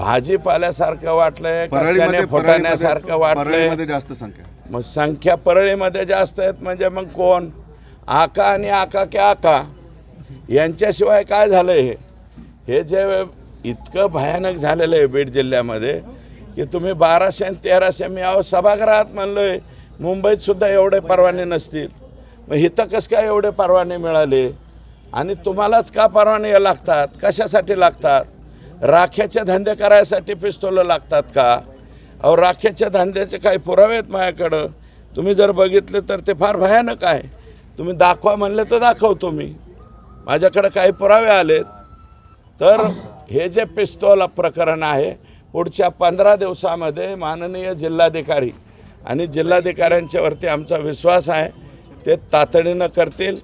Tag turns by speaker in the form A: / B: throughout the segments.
A: भाजीपाल्यासारखं वाटलंय, कच्च्याने फुटाण्यासारखं वाटलंय.
B: जास्त संख्या,
A: मग संख्या परळीमध्ये जास्त आहेत म्हणजे मग कोण? आका आणि आका के आका यांच्याशिवाय काय झालं? हे जे इतकं भयानक झालेलं आहे बीड जिल्ह्यामध्ये की तुम्ही 1200 आणि 1300, मी सभागृहात म्हणलोय मुंबईत सुद्धा एवढे परवाने नसतील, मग इथं कसं काय एवढे परवाने मिळाले? आणि तुम्हालाच का परवाने लागतात? कशासाठी लागतात? राख्याचे धंदे करायसाठी पिस्तोलं लागतात का? अहो, राख्याच्या धंद्याचे काही पुरावे आहेत माझ्याकडं, तुम्ही जर बघितले तर ते फार भयानक आहे. तुम्ही दाखवा म्हणले तर दाखवतो मी, माझ्याकडं काही पुरावे आलेत. तर हे जे पिस्तोल प्रकरण आहे, पुढच्या 15 दिवसामध्ये माननीय जिल्हाधिकारी आणि जिल्हाधिकाऱ्यांच्यावरती आमचा विश्वास आहे, ते तातडीनं करतील.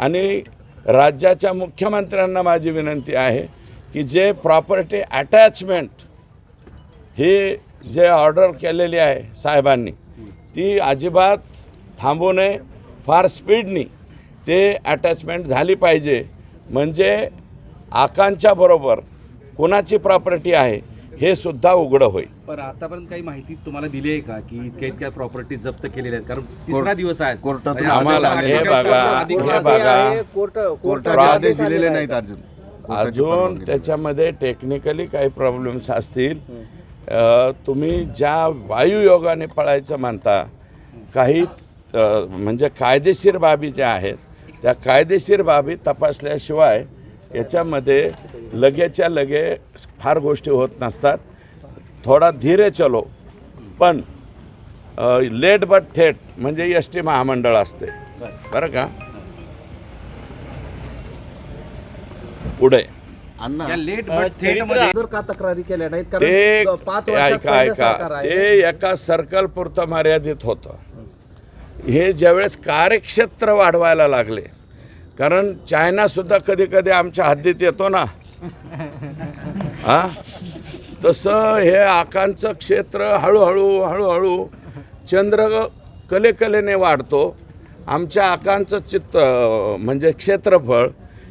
A: आणि राज्याच्या मुख्यमंत्र्यांना माझी विनंती आहे की जे प्रॉपर्टी अटॅचमेंट ही जे ऑर्डर केलेली आहे साहेबांनी, ती अजिबात थांबू नये, फार स्पीडनी ते अटॅचमेंट झाली पाहिजे. म्हणजे आकांच्या बरोबर कोणाची प्रॉपर्टी आहे हे सुद्धा उघडं होईल.
C: पण आतापर्यंत काही माहिती तुम्हाला दिली आहे का की इतक्या प्रॉपर्टी जप्त केलेल्या आहेत? कारण तिसरा दिवस आहे
B: कोर्टातून
A: आम्हाला हे बघा
B: कोर्टाने आदेश दिलेले नाहीत
A: अजून त्याच्यामध्ये टेक्निकली काही प्रॉब्लेम्स असतील. तुम्ही ज्या वायुयोगाने पळायचं म्हणता, काही म्हणजे कायदेशीर बाबी ज्या आहेत त्या कायदेशीर बाबी तपासल्याशिवाय याच्यामध्ये लगेच्या लगे फार गोष्टी होत नसतात. थोडा धीरे चलो, पण लेट बट थेट म्हणजे एस.टी. महामंडळ असते बरं का. पुढे
C: तक्रारी केल्या नाहीत?
A: ते ऐका ते एका सर्कल पुरतं मर्यादित होतं. हे ज्यावेळेस कार्यक्षेत्र वाढवायला लागले, कारण चायनासुद्धा कधी कधी आमच्या हद्दीत येतो ना, तसं हे आकांचं क्षेत्र हळूहळू चंद्र कलेकलेने वाढतो. आमच्या आकांचं चित्र म्हणजे क्षेत्रफळ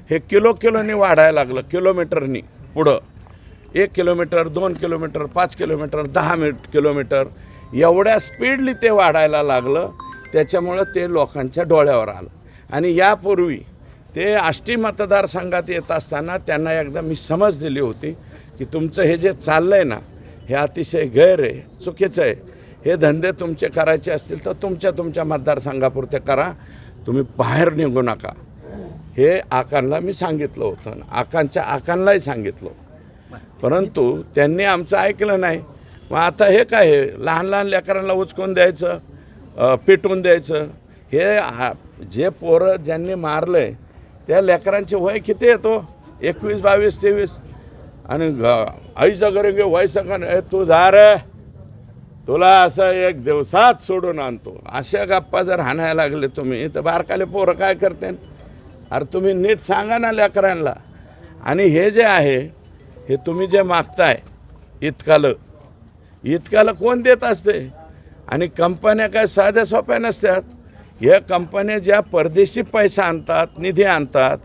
A: हे किलोनी वाढायला लागलं, किलोमीटरनी. पुढं 1 किलोमीटर, 2 किलोमीटर, 5 किलोमीटर, 10 किलोमीटर एवढ्या स्पीडली ते वाढायला लागलं. त्याच्यामुळं ते लोकांच्या डोळ्यावर आलं. आणि यापूर्वी ते आष्टी मतदारसंघात येत असताना त्यांना एकदा मी समज दिली होती की तुमचं हे जे चाललं आहे ना, हे अतिशय गैर आहे, चुकीचं आहे. हे धंदे तुमचे करायचे असतील तर तुमच्या मतदारसंघापुरते करा, तुम्ही बाहेर निघू नका. हे आकांना मी सांगितलं होतं, आकांनाही सांगितलं, परंतु त्यांनी आमचं ऐकलं नाही. मग आता हे काय, लहान लेकरांना उचकून द्यायचं, पिटवून द्यायचं. हे जे पोरं ज्यांनी मारलं आहे त्या लेकरांचे वय किती येतो? 21, 22, 23. आणि आईचं करेंगे वयचं का तू जा रे, तुला असं 1 दिवसात सोडून आणतो. अशा गप्पा जर हाणायला लागले तुम्ही तर बारकाले पोरं काय करते? अरे तुम्ही नीट सांगा ना लेकरांना. आणि हे जे आहे हे तुम्ही जे मागताय इतकालं कोण देत असते? आणि कंपन्या काय साध्या सोप्या नसतात. या कंपन्या ज्या परदेशी पैसा आणतात, निधी आणतात,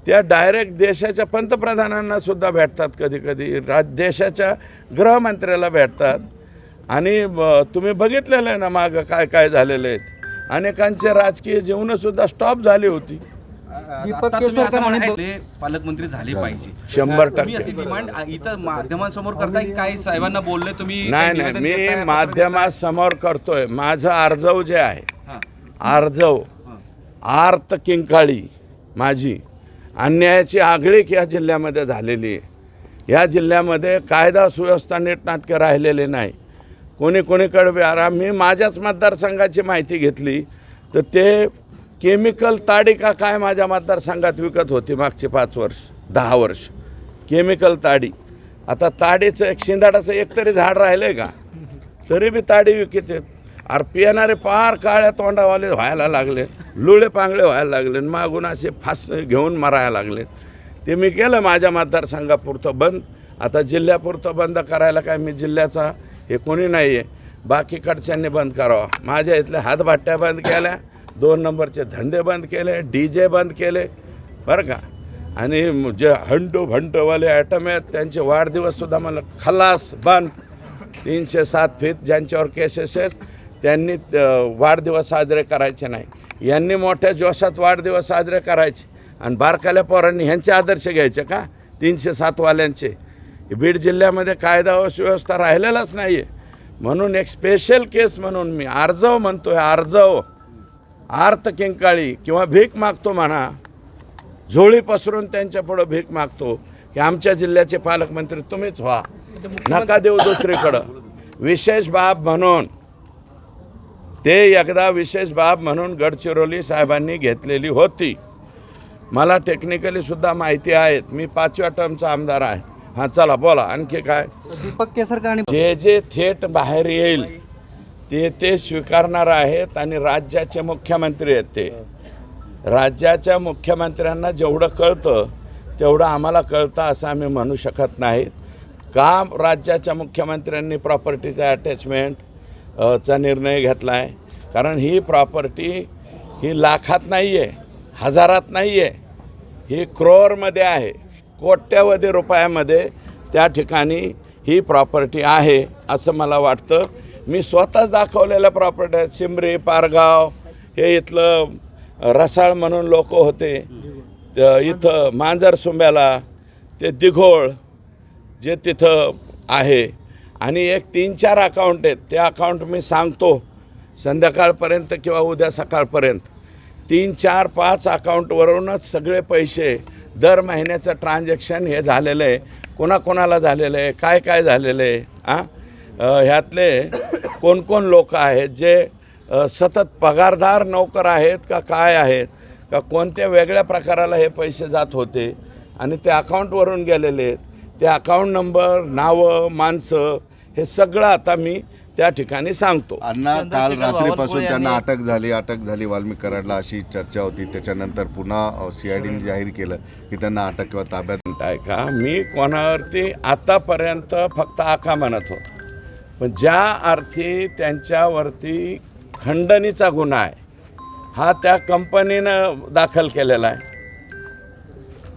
A: त्या डायरेक्ट देशाच्या पंतप्रधानांना सुद्धा भेटतात, कधी देशाच्या गृहमंत्र्याला भेटतात. आणि तुम्ही बघितलेलं आहे ना मागं काय झालेलं आहे. अनेकांचे राजकीय जीवनसुद्धा स्टॉप झाली होती.
C: पालकमंत्री झाले पाहिजे
A: 100%.
C: डिमांड इथं माध्यमांसमोर करताय की काय साहेबांना बोलले तुम्ही?
A: नाही, मी माध्यमासमोर करतोय. माझं आर्जव जे आहे, आर्जव आर्त किंकाळी माझी अन्यायाची आगळीक या जिल्ह्यामध्ये झालेली आहे. या जिल्ह्यामध्ये कायदा सुव्यवस्था नीटनाटके राहिलेले नाही. कोणीकडे मी माझ्याच मतदारसंघाची माहिती घेतली तर ते केमिकल ताडी का काय माझ्या मतदारसंघात विकत होती मागचे 5 वर्ष 10 वर्ष केमिकल ताडी. आता ताडीचं एक शिंदाडाचं एकतरी झाड राहिलं आहे का? तरी बी ताडी विकत आहेत. अरे पिणारे पार काळ्या तोंडावाले व्हायला लागले, लुळे पांगळे व्हायला लागले, मागून असे फास घेऊन मरायला लागले. ते मी केलं माझ्या मतदारसंघापुरतं बंद. आता जिल्ह्यापुरतं बंद करायला काय मी जिल्ह्याचा हे कोणी नाही आहे. बाकीकडच्यांनी बंद करावा. माझ्या इथल्या हातभाट्या बंद केल्या, 2 नंबरचे धंदे बंद केले, DJ बंद केले बरं का. आणि जे हंटू भंटवाले ॲटम आहेत त्यांचे वाढदिवससुद्धा मला खलास बंद. 307 फीत ज्यांच्यावर केसेस आहेत त्यांनी वाढदिवस साजरे करायचे नाही. यांनी मोठ्या जोशात वाढदिवस साजरे करायचे आणि बारकाल्या पोरांनी ह्यांचे आदर्श घ्यायचे का 307 वाल्यांचे? बीड जिल्ह्यामध्ये कायदा व सुव्यवस्था राहिलेलाच नाही आहे. म्हणून एक स्पेशल केस म्हणून मी आर्जव म्हणतोय, आर्जव आर्त किंकाळी किंवा भीक मागतो म्हणा, झोळी पसरून त्यांच्या पुढं भीक मागतो की आमच्या जिल्ह्याचे पालकमंत्री तुम्हीच व्हा, नका देऊ दुसरीकडं. विशेष बाब म्हणून ते एकदा विशेष बाब म्हणून गडचिरोली साहेबांनी घेतलेली होती. मला टेक्निकलीसुद्धा माहिती आहेत. मी 5व्या टर्मचा आमदार आहे. हां चला बोला आणखी काय.
D: दीपक केसरकर आणि
A: जे जे थेट बाहेर येईल ते ते स्वीकारणार आहेत आणि राज्याचे मुख्यमंत्री आहेत ते. राज्याच्या मुख्यमंत्र्यांना जेवढं कळतं तेवढं आम्हाला कळतं असं आम्ही म्हणू शकत नाहीत. का राज्याच्या मुख्यमंत्र्यांनी प्रॉपर्टीचा अटॅचमेंट चा निर्णय घेतला आहे? कारण ही प्रॉपर्टी ही लाखात नाही आहे, हजारात नाही आहे, ही क्रोअरमध्ये आहे, कोट्यवधी रुपयामध्ये त्या ठिकाणी ही प्रॉपर्टी आहे असं मला वाटतं. मी स्वतःच दाखवलेल्या प्रॉपर्टी आहेत. सिमरी, पारगाव, हे इथलं रसाळ म्हणून लोक होते, इथं मांजरसुंब्याला, ते दिघोळ जे तिथं आहे. आणि एक 3-4 अकाउंट आहेत. ते अकाउंट मी सांगतो संध्याकाळपर्यंत किंवा उद्या सकाळपर्यंत. 3-4-5 अकाउंटवरूनच सगळे पैसे दर महिन्याचं ट्रान्झॅक्शन हे झालेलं आहे. कोणाकोणाला झालेलं आहे, काय काय झालेलं आहे. ह्यातले कोण कोण लोक आहेत जे सतत पगारदार नोकर आहेत का काय आहेत का कोणत्या वेगळ्या प्रकाराला हे पैसे जात होते आणि ते अकाउंटवरून गेलेले आहेत. ते अकाउंट नंबर, नावं, माणसं हे सगळं आता मी त्या ठिकाणी सांगतो.
B: अण्णा काल रात्रीपासून त्यांना अटक झाली वाल्मिक कराडला अशी चर्चा होती. त्याच्यानंतर पुन्हा CIDने जाहीर केलं की त्यांना अटक किंवा ताब्यात.
A: आहे का मी कोणावरती आतापर्यंत फक्त आका म्हणत होतो, पण ज्या अर्थी त्यांच्यावरती खंडणीचा गुन्हा आहे हा त्या कंपनीनं दाखल केलेला आहे.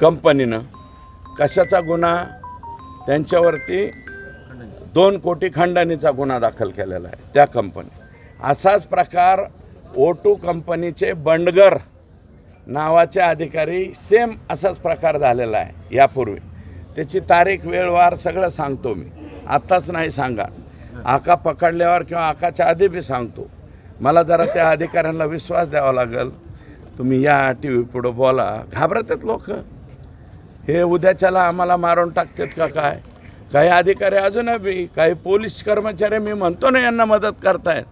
A: कंपनीनं कशाचा गुन्हा? त्यांच्यावरती 2 कोटी खंडणीचा गुन्हा दाखल केलेला आहे त्या कंपनी. असाच प्रकार O2 कंपनीचे बंडगर नावाचे अधिकारी सेम असाच प्रकार झालेला आहे यापूर्वी. त्याची तारीख, वेळ, वार सगळं सांगतो मी, आत्ताच नाही सांगा. आका पकडल्यावर किंवा आकाच्या आधी बी सांगतो. मला जरा त्या अधिकाऱ्यांना विश्वास द्यावा लागेल. तुम्ही या TV पुढं बोला. घाबरत आहेत लोक. हे उद्याच्याला आम्हाला मारून टाकतात का काय? काही अधिकारी अजूनही बी, काही पोलीस कर्मचारी मी म्हणतो ना यांना मदत करतायत,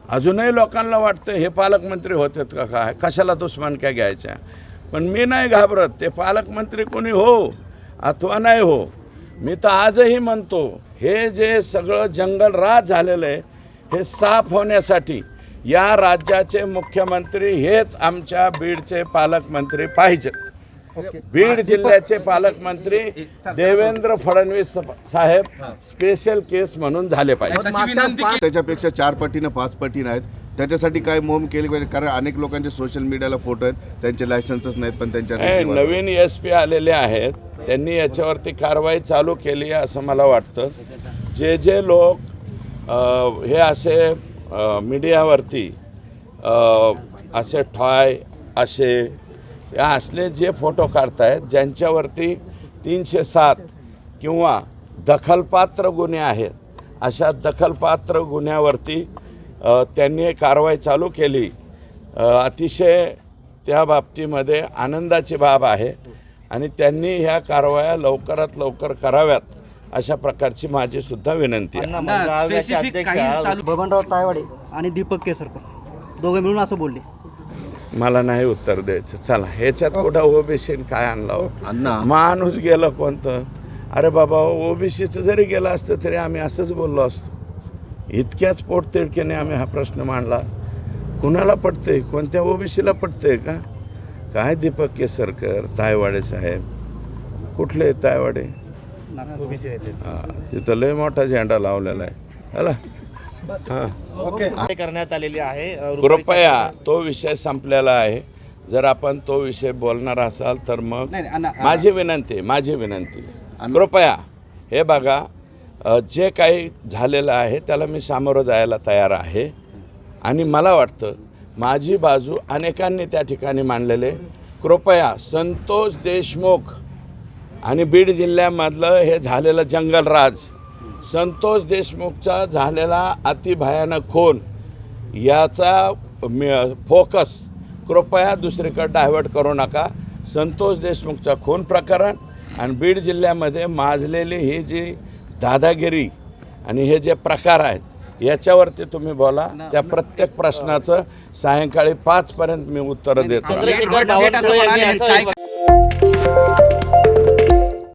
A: अजूनही लोकांना वाटतं हे पालकमंत्री होतात का काय, कशाला दुश्मनक्या घ्यायच्या. पण मी नाही घाबरत. ते पालकमंत्री कोणी हो अथवा नाही हो, मी तर आजही म्हणतो हे जे सगळं जंगलराज झालेलं आहे हे साफ होण्यासाठी या राज्याचे मुख्यमंत्री हेच आमच्या बीडचे पालकमंत्री पाहिजेत. बीड जिल्ह्याचे पालकमंत्री देवेंद्र फडणवीस साहेब स्पेशल केस म्हणून झाले पाहिजे.
B: त्याच्यापेक्षा 4 पटीनं 5 पटीनं आहेत. त्याच्यासाठी काय मोहीम केली पाहिजे? कारण अनेक लोकांचे सोशल मीडियाला फोटो आहेत, त्यांचे लायसन्सच नाहीत पण त्यांच्या
A: नवीन SP आलेले आहेत, त्यांनी याच्यावरती कारवाई चालू केली आहे असं मला वाटतं. जे जे लोक हे असे मीडियावरती असे ठॉय असे या असले जे फोटो काढतायत ज्यांच्यावरती 307 किंवा दखलपात्र गुन्हे आहेत, अशा दखलपात्र गुन्ह्यावरती त्यांनी कारवाई चालू केली. अतिशय त्या बाबतीमध्ये आनंदाची बाब आहे आणि त्यांनी ह्या कारवाया लवकरात लवकर कराव्यात अशा प्रकारची माझी सुद्धा विनंती आहे.
D: बबनराव तायवाडे आणि दीपक केसरकर दोघे मिळून असं बोलले.
A: मला नाही उत्तर द्यायचं. चला ह्याच्यात कुठं OBC काय आणला माणूस गेलं कोणतं? अरे बाबा OBCचं जरी गेलं असतं तरी आम्ही असंच बोललो असतो. इतक्याच पोटतिडकीने आम्ही हा प्रश्न मांडला. कुणाला पटतंय? कोणत्या OBCला पटतंय का? काय दीपक केसरकर, तायवाडे साहेब कुठले तायवाडे? तिथं लय मोठा झेंडा लावलेला आहे. हला हां
E: करण्यात आलेली आहे.
A: कृपया तो विषय संपलेला आहे. जर आपण तो विषय बोलणार असाल तर मग
C: नाही, नाही, अण्णा,
A: माझी विनंती कृपया हे बघा, जे काही झालेलं आहे त्याला मी सामोरं जायला तयार आहे आणि मला वाटतं माझी बाजू अनेकांनी त्या ठिकाणी मांडलेले. कृपया संतोष देशमुख आणि बीड जिल्ह्यामधलं हे झालेलं जंगलराज, संतोष देशमुखचा झालेला अतिभयानक खून, याचा फोकस कृपया दुसरीकडे डायव्हर्ट करू नका. संतोष देशमुखचा खून प्रकरण आणि बीड जिल्ह्यामध्ये माजलेली ही जी दादागिरी आणि हे जे प्रकार आहेत याच्यावरती तुम्ही बोला. त्या प्रत्येक प्रश्नाचं सायंकाळी 5 पर्यंत मी उत्तरं देतो.
E: चंद्रशेखर बावनकुळे यांनी असं